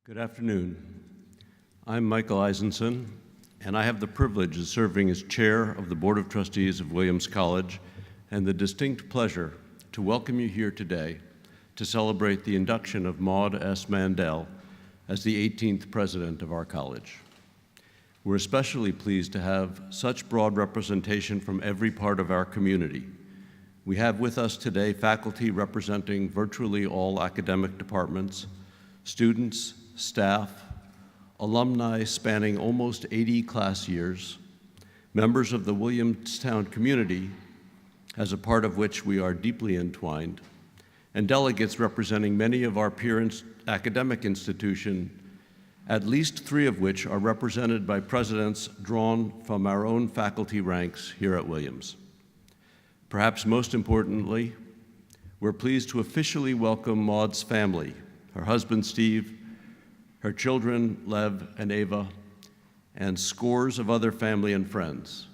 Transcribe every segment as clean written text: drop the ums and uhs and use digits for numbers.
Good afternoon. I'm Michael Eisenson, and I have the privilege of serving as chair of the Board of Trustees of Williams College and the distinct pleasure to welcome you here today to celebrate the induction of Maud S. Mandel as the 18th president of our college. We're especially pleased to have such broad representation from every part of our community. We have with us today faculty representing virtually all academic departments, students, staff, alumni spanning almost 80 class years, members of the Williamstown community, as a part of which we are deeply entwined, and delegates representing many of our peer academic institutions, at least 3 of which are represented by presidents drawn from our own faculty ranks here at Williams. Perhaps most importantly, we're pleased to officially welcome Maud's family, her husband Steve, her children Lev and Ava, and scores of other family and friends.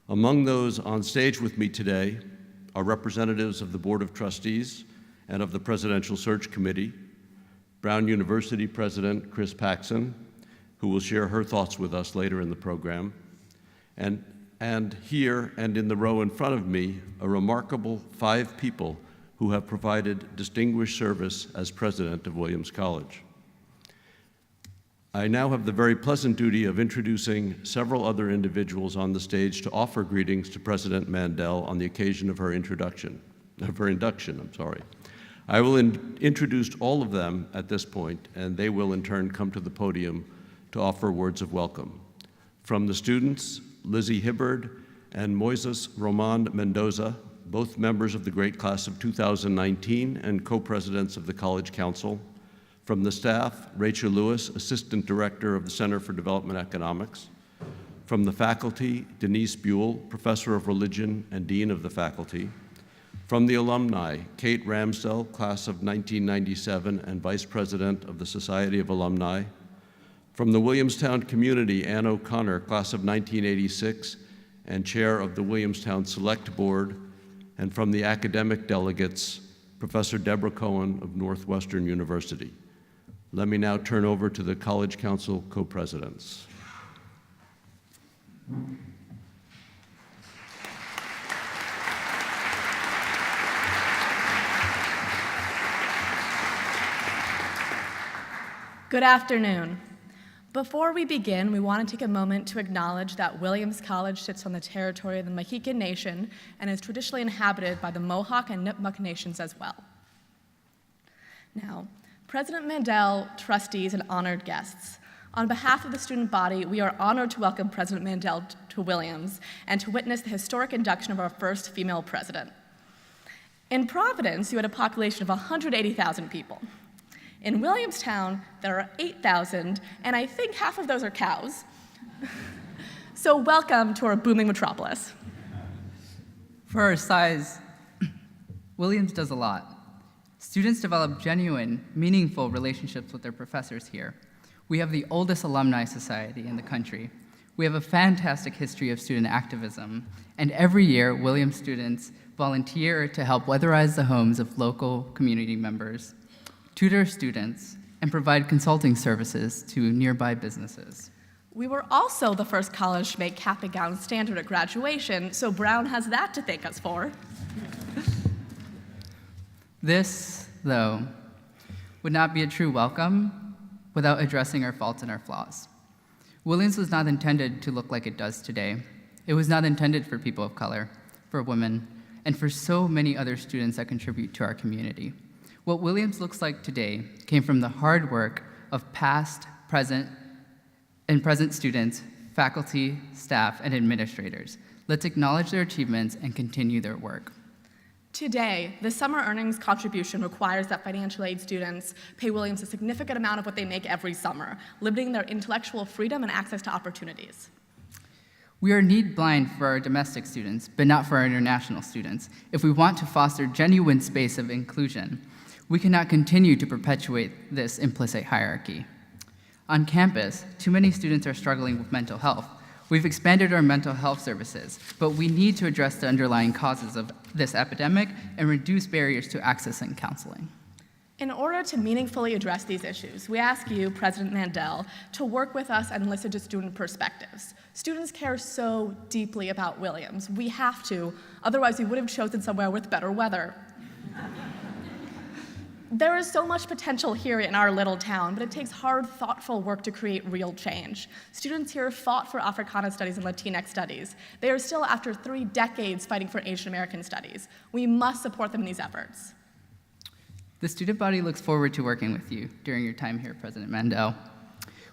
Among those on stage with me today are representatives of the Board of Trustees and of the Presidential Search Committee, Brown University President Chris Paxson, who will share her thoughts with us later in the program, and here and in the row in front of me, a remarkable 5 people who have provided distinguished service as president of Williams College. I now have the very pleasant duty of introducing several other individuals on the stage to offer greetings to President Mandel on the occasion of her induction. I will introduce all of them at this point, and they will in turn come to the podium to offer words of welcome. From the students, Lizzie Hibbard and Moisés Mendoza, both members of the great class of 2019 and co-presidents of the College Council. From the staff, Rachel Lewis, Assistant Director of the Center for Development Economics. From the faculty, Denise Buell, Professor of Religion and Dean of the Faculty. From the alumni, Kate Ramsdell, Class of 1997 and Vice President of the Society of Alumni. From the Williamstown community, Ann O'Connor, Class of 1986 and Chair of the Williamstown Select Board. And from the academic delegates, Professor Deborah Cohen of Northwestern University. Let me now turn over to the College Council co-presidents. Good afternoon. Before we begin, we want to take a moment to acknowledge that Williams College sits on the territory of the Mohican Nation and is traditionally inhabited by the Mohawk and Nipmuc nations as well. Now, President Mandel, trustees, and honored guests, on behalf of the student body, we are honored to welcome President Mandel to Williams and to witness the historic induction of our first female president. In Providence, you had a population of 180,000 people. In Williamstown, there are 8,000, and I think half of those are cows. So welcome to our booming metropolis. For our size, Williams does a lot. Students develop genuine, meaningful relationships with their professors here. We have the oldest alumni society in the country. We have a fantastic history of student activism, and every year, Williams students volunteer to help weatherize the homes of local community members, tutor students, and provide consulting services to nearby businesses. We were also the first college to make cap and gown standard at graduation, so Brown has that to thank us for. This, though, would not be a true welcome without addressing our faults and our flaws. Williams was not intended to look like it does today. It was not intended for people of color, for women, and for so many other students that contribute to our community. What Williams looks like today came from the hard work of past, present students, faculty, staff, and administrators. Let's acknowledge their achievements and continue their work. Today, the summer earnings contribution requires that financial aid students pay Williams a significant amount of what they make every summer, limiting their intellectual freedom and access to opportunities. We are need blind for our domestic students, but not for our international students. If we want to foster genuine space of inclusion, we cannot continue to perpetuate this implicit hierarchy. On campus, too many students are struggling with mental health. We've expanded our mental health services, but we need to address the underlying causes of this epidemic and reduce barriers to accessing counseling. In order to meaningfully address these issues, we ask you, President Mandel, to work with us and listen to student perspectives. Students care so deeply about Williams. We have to, otherwise we would have chosen somewhere with better weather. There is so much potential here in our little town, but it takes hard, thoughtful work to create real change. Students here fought for Africana studies and Latinx studies. They are still, after 3 decades, fighting for Asian American studies. We must support them in these efforts. The student body looks forward to working with you during your time here, President Mandel.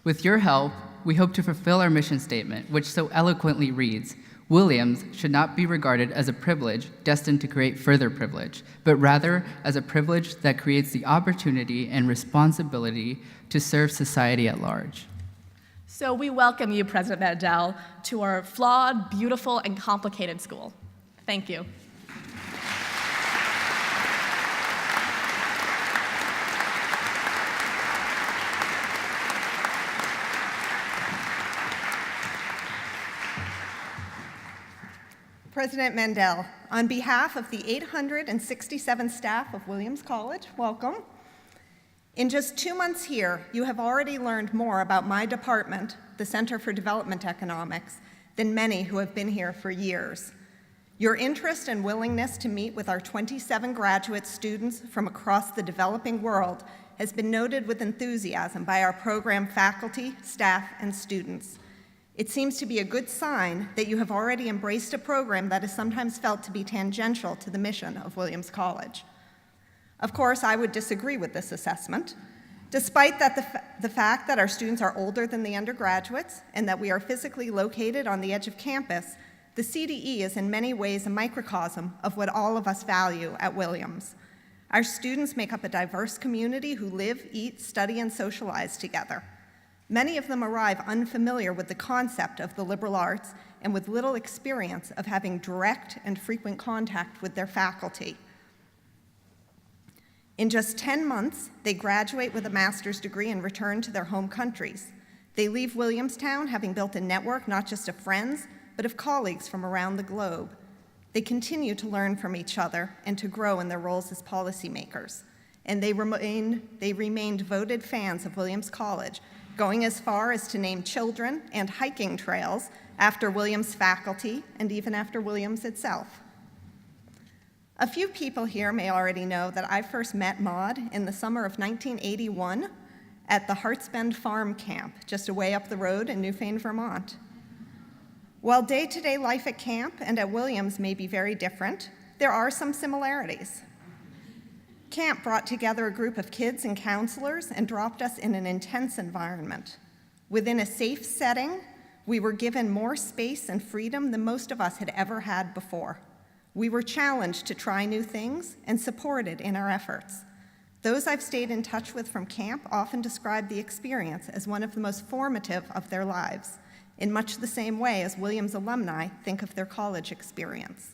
With your help, we hope to fulfill our mission statement, which so eloquently reads, Williams should not be regarded as a privilege destined to create further privilege, but rather as a privilege that creates the opportunity and responsibility to serve society at large. So we welcome you, President Mandel, to our flawed, beautiful, and complicated school. Thank you. President Mandel, on behalf of the 867 staff of Williams College, welcome. In just 2 months here, you have already learned more about my department, the Center for Development Economics, than many who have been here for years. Your interest and willingness to meet with our 27 graduate students from across the developing world has been noted with enthusiasm by our program faculty, staff, and students. It seems to be a good sign that you have already embraced a program that is sometimes felt to be tangential to the mission of Williams College. Of course, I would disagree with this assessment. Despite that the fact that our students are older than the undergraduates and that we are physically located on the edge of campus, the CDE is in many ways a microcosm of what all of us value at Williams. Our students make up a diverse community who live, eat, study, and socialize together. Many of them arrive unfamiliar with the concept of the liberal arts and with little experience of having direct and frequent contact with their faculty. In just 10 months, they graduate with a master's degree and return to their home countries. They leave Williamstown having built a network not just of friends, but of colleagues from around the globe. They continue to learn from each other and to grow in their roles as policymakers. And they remain devoted fans of Williams College, going as far as to name children and hiking trails after Williams faculty and even after Williams itself. A few people here may already know that I first met Maud in the summer of 1981 at the Hartsbend Farm Camp, just away up the road in Newfane, Vermont. While day-to-day life at camp and at Williams may be very different, there are some similarities. Camp brought together a group of kids and counselors and dropped us in an intense environment. Within a safe setting, we were given more space and freedom than most of us had ever had before. We were challenged to try new things and supported in our efforts. Those I've stayed in touch with from camp often describe the experience as one of the most formative of their lives, in much the same way as Williams alumni think of their college experience.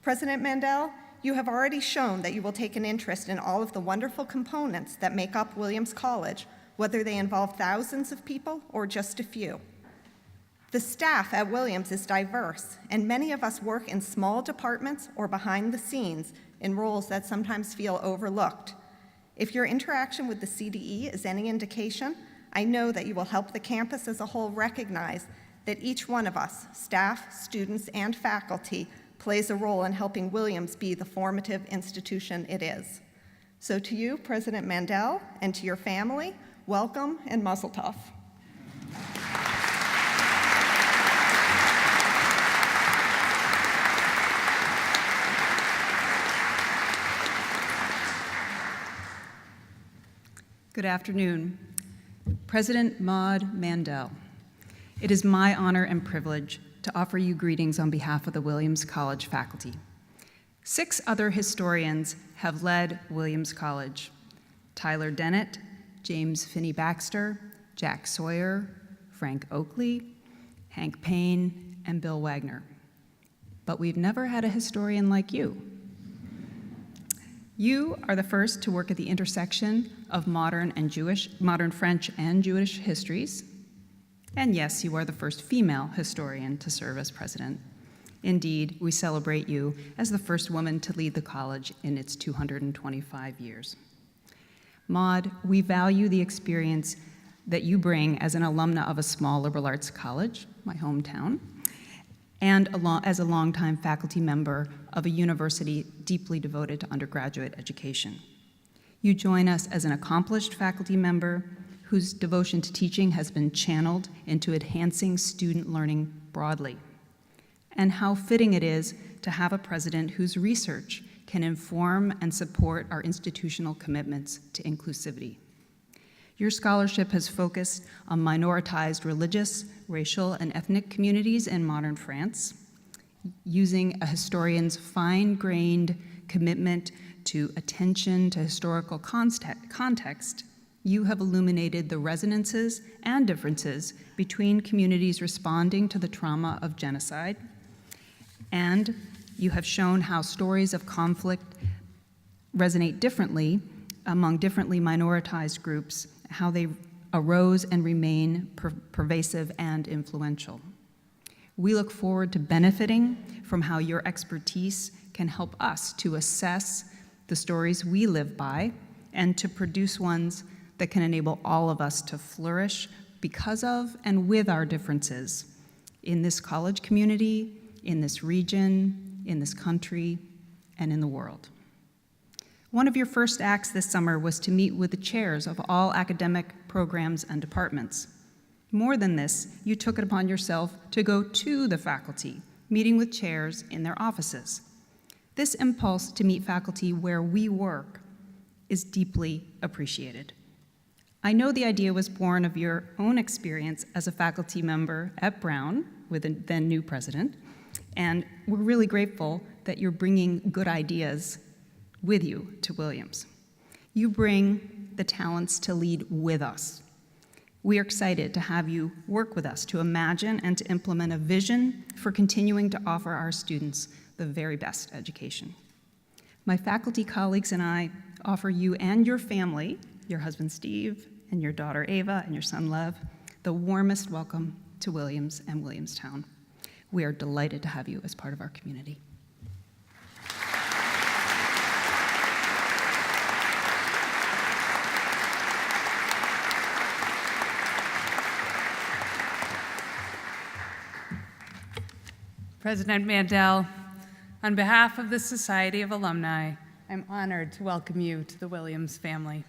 President Mandel, you have already shown that you will take an interest in all of the wonderful components that make up Williams College, whether they involve thousands of people or just a few. The staff at Williams is diverse, and many of us work in small departments or behind the scenes in roles that sometimes feel overlooked. If your interaction with the CDE is any indication, I know that you will help the campus as a whole recognize that each one of us, staff, students, and faculty, plays a role in helping Williams be the formative institution it is. So to you, President Mandel, and to your family, welcome and mazel tov. Good afternoon. President Maud Mandel, it is my honor and privilege to offer you greetings on behalf of the Williams College faculty. 6 other historians have led Williams College: Tyler Dennett, James Finney Baxter, Jack Sawyer, Frank Oakley, Hank Payne, and Bill Wagner. But we've never had a historian like you. You are the first to work at the intersection of modern French and Jewish histories. And yes, you are the first female historian to serve as president. Indeed, we celebrate you as the first woman to lead the college in its 225 years. Maud, we value the experience that you bring as an alumna of a small liberal arts college, my hometown, and as a longtime faculty member of a university deeply devoted to undergraduate education. You join us as an accomplished faculty member whose devotion to teaching has been channeled into enhancing student learning broadly. And how fitting it is to have a president whose research can inform and support our institutional commitments to inclusivity. Your scholarship has focused on minoritized religious, racial, and ethnic communities in modern France. Using a historian's fine-grained commitment to attention to historical context, you have illuminated the resonances and differences between communities responding to the trauma of genocide, and you have shown how stories of conflict resonate differently among differently minoritized groups, how they arose and remain pervasive and influential. We look forward to benefiting from how your expertise can help us to assess the stories we live by and to produce ones that can enable all of us to flourish because of and with our differences in this college community, in this region, in this country, and in the world. One of your first acts this summer was to meet with the chairs of all academic programs and departments. More than this, you took it upon yourself to go to the faculty, meeting with chairs in their offices. This impulse to meet faculty where we work is deeply appreciated. I know the idea was born of your own experience as a faculty member at Brown with the then new president, and we're really grateful that you're bringing good ideas with you to Williams. You bring the talents to lead with us. We are excited to have you work with us to imagine and to implement a vision for continuing to offer our students the very best education. My faculty colleagues and I offer you and your family, your husband Steve, and your daughter Ava, and your son Lev, the warmest welcome to Williams and Williamstown. We are delighted to have you as part of our community. President Mandel, on behalf of the Society of Alumni, I'm honored to welcome you to the Williams family.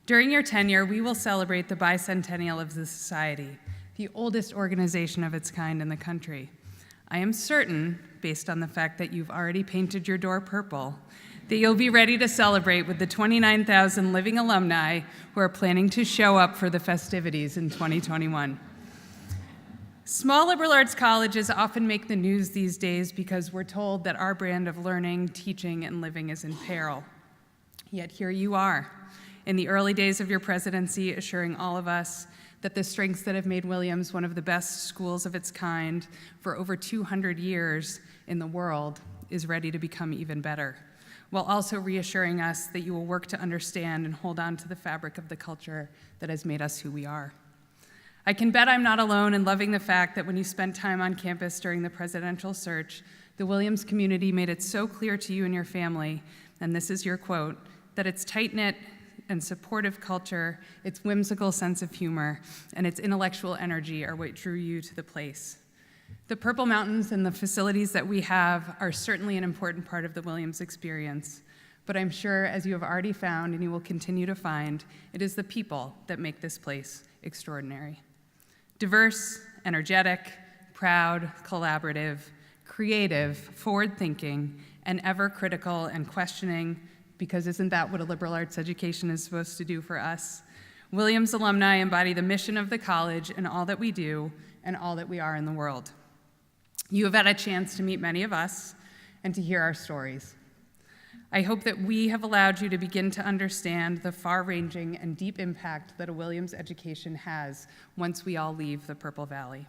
During your tenure, we will celebrate the bicentennial of the Society, the oldest organization of its kind in the country. I am certain, based on the fact that you've already painted your door purple, that you'll be ready to celebrate with the 29,000 living alumni who are planning to show up for the festivities in 2021. Small liberal arts colleges often make the news these days because we're told that our brand of learning, teaching, and living is in peril. Yet here you are, in the early days of your presidency, assuring all of us that the strengths that have made Williams one of the best schools of its kind for over 200 years in the world is ready to become even better, while also reassuring us that you will work to understand and hold on to the fabric of the culture that has made us who we are. I can bet I'm not alone in loving the fact that when you spent time on campus during the presidential search, the Williams community made it so clear to you and your family, and this is your quote, that its tight-knit and supportive culture, its whimsical sense of humor, and its intellectual energy are what drew you to the place. The Purple Mountains and the facilities that we have are certainly an important part of the Williams experience, but I'm sure, as you have already found and you will continue to find, it is the people that make this place extraordinary. Diverse, energetic, proud, collaborative, creative, forward-thinking, and ever critical and questioning, because isn't that what a liberal arts education is supposed to do for us? Williams alumni embody the mission of the college in all that we do and all that we are in the world. You have had a chance to meet many of us and to hear our stories. I hope that we have allowed you to begin to understand the far-ranging and deep impact that a Williams education has once we all leave the Purple Valley.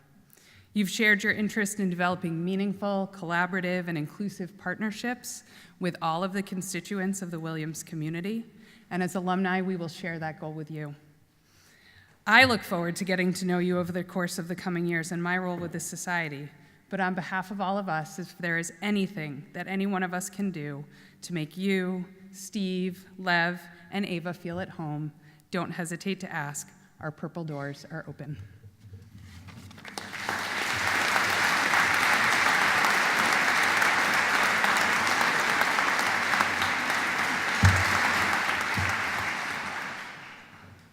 You've shared your interest in developing meaningful, collaborative, and inclusive partnerships with all of the constituents of the Williams community, and as alumni, we will share that goal with you. I look forward to getting to know you over the course of the coming years in my role with this society, but on behalf of all of us, if there is anything that any one of us can do to make you, Steve, Lev, and Ava feel at home, don't hesitate to ask. Our purple doors are open.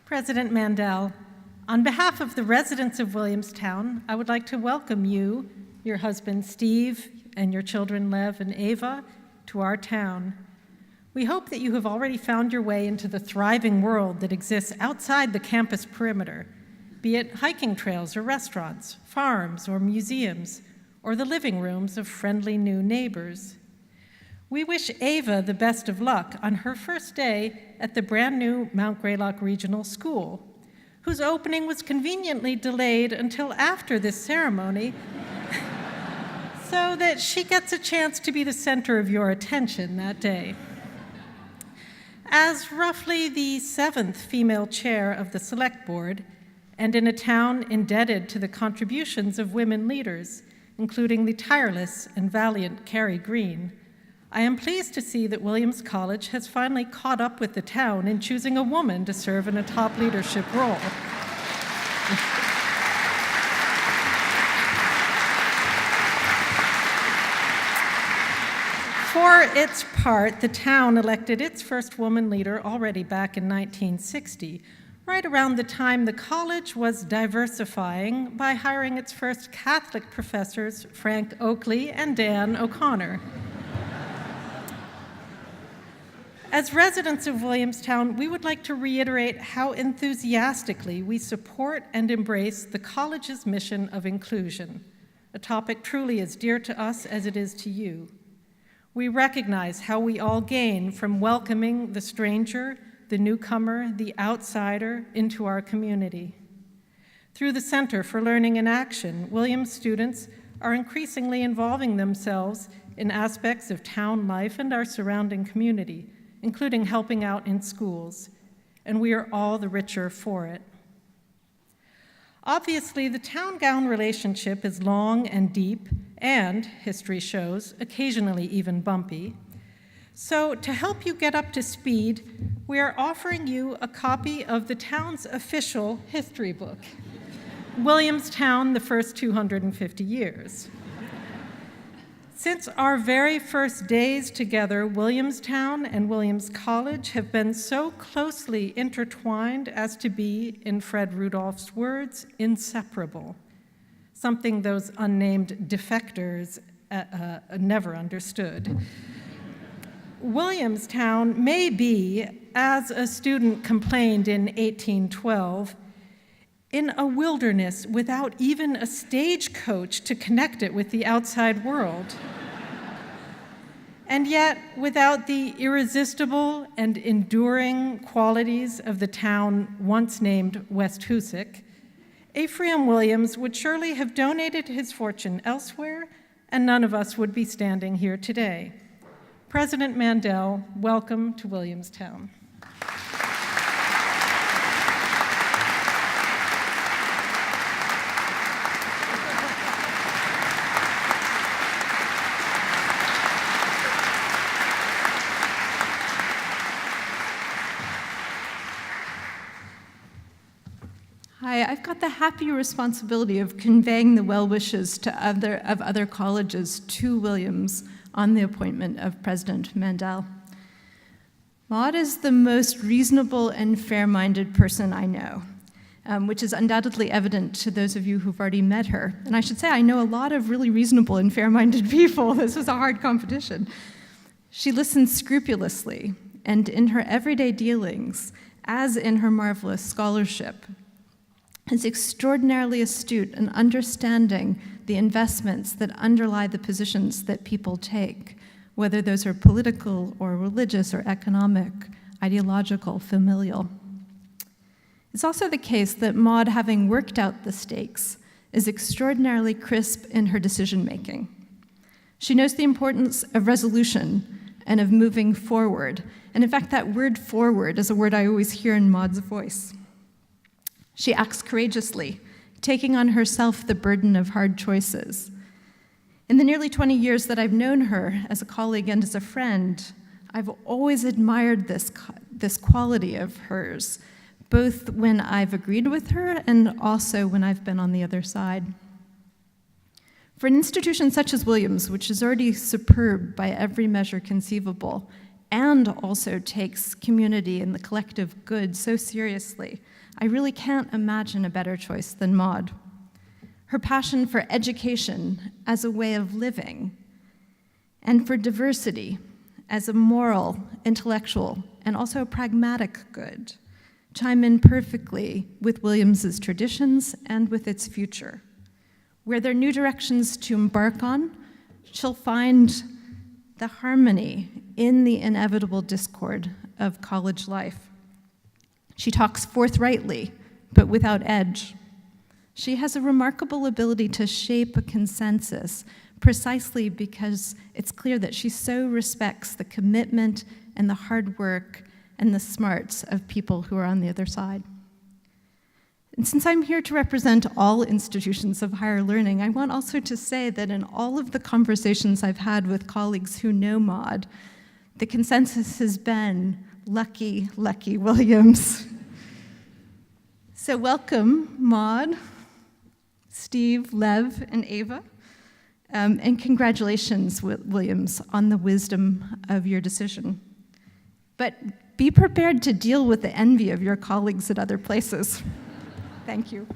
President Mandel, on behalf of the residents of Williamstown, I would like to welcome you, your husband Steve, and your children Lev and Ava to our town. We hope that you have already found your way into the thriving world that exists outside the campus perimeter, be it hiking trails or restaurants, farms or museums, or the living rooms of friendly new neighbors. We wish Ava the best of luck on her first day at the brand new Mount Greylock Regional School, whose opening was conveniently delayed until after this ceremony so that she gets a chance to be the center of your attention that day. As roughly the 7th female chair of the Select Board, and in a town indebted to the contributions of women leaders, including the tireless and valiant Carrie Green, I am pleased to see that Williams College has finally caught up with the town in choosing a woman to serve in a top leadership role. For its part, the town elected its first woman leader already back in 1960, right around the time the college was diversifying by hiring its first Catholic professors, Frank Oakley and Dan O'Connor. As residents of Williamstown, we would like to reiterate how enthusiastically we support and embrace the college's mission of inclusion, a topic truly as dear to us as it is to you. We recognize how we all gain from welcoming the stranger, the newcomer, the outsider into our community. Through the Center for Learning in Action, Williams students are increasingly involving themselves in aspects of town life and our surrounding community, including helping out in schools, and we are all the richer for it. Obviously, the town-gown relationship is long and deep, and, history shows, occasionally even bumpy. So to help you get up to speed, we are offering you a copy of the town's official history book, Williamstown, the First 250 Years. Since our very first days together, Williamstown and Williams College have been so closely intertwined as to be, in Fred Rudolph's words, inseparable, something those unnamed defectors never understood. Williamstown may be, as a student complained in 1812, in a wilderness without even a stagecoach to connect it with the outside world. And yet, without the irresistible and enduring qualities of the town once named West Hoosick, Ephraim Williams would surely have donated his fortune elsewhere, and none of us would be standing here today. President Mandel, welcome to Williamstown. Hi, I've got the happy responsibility of conveying the well wishes to other colleges to Williams on the appointment of President Mandel. Maud is the most reasonable and fair-minded person I know, which is undoubtedly evident to those of you who've already met her. And I should say I know a lot of really reasonable and fair-minded people. This was a hard competition. She listens scrupulously, and in her everyday dealings, as in her marvelous scholarship, is extraordinarily astute in understanding the investments that underlie the positions that people take, whether those are political or religious or economic, ideological, familial. It's also the case that Maud, having worked out the stakes, is extraordinarily crisp in her decision-making. She knows the importance of resolution and of moving forward, and in fact, that word forward is a word I always hear in Maud's voice. She acts courageously, taking on herself the burden of hard choices. In the nearly 20 years that I've known her as a colleague and as a friend, I've always admired this quality of hers, both when I've agreed with her and also when I've been on the other side. For an institution such as Williams, which is already superb by every measure conceivable, and also takes community and the collective good so seriously, I really can't imagine a better choice than Maud. Her passion for education as a way of living, and for diversity as a moral, intellectual, and also a pragmatic good, chime in perfectly with Williams's traditions and with its future. Where there are new directions to embark on, she'll find the harmony in the inevitable discord of college life. She talks forthrightly, but without edge. She has a remarkable ability to shape a consensus precisely because it's clear that she so respects the commitment and the hard work and the smarts of people who are on the other side. And since I'm here to represent all institutions of higher learning, I want also to say that in all of the conversations I've had with colleagues who know Maud, the consensus has been, lucky, lucky Williams. So welcome, Maud, Steve, Lev, and Ava, and congratulations, Williams, on the wisdom of your decision. But be prepared to deal with the envy of your colleagues at other places. Thank you.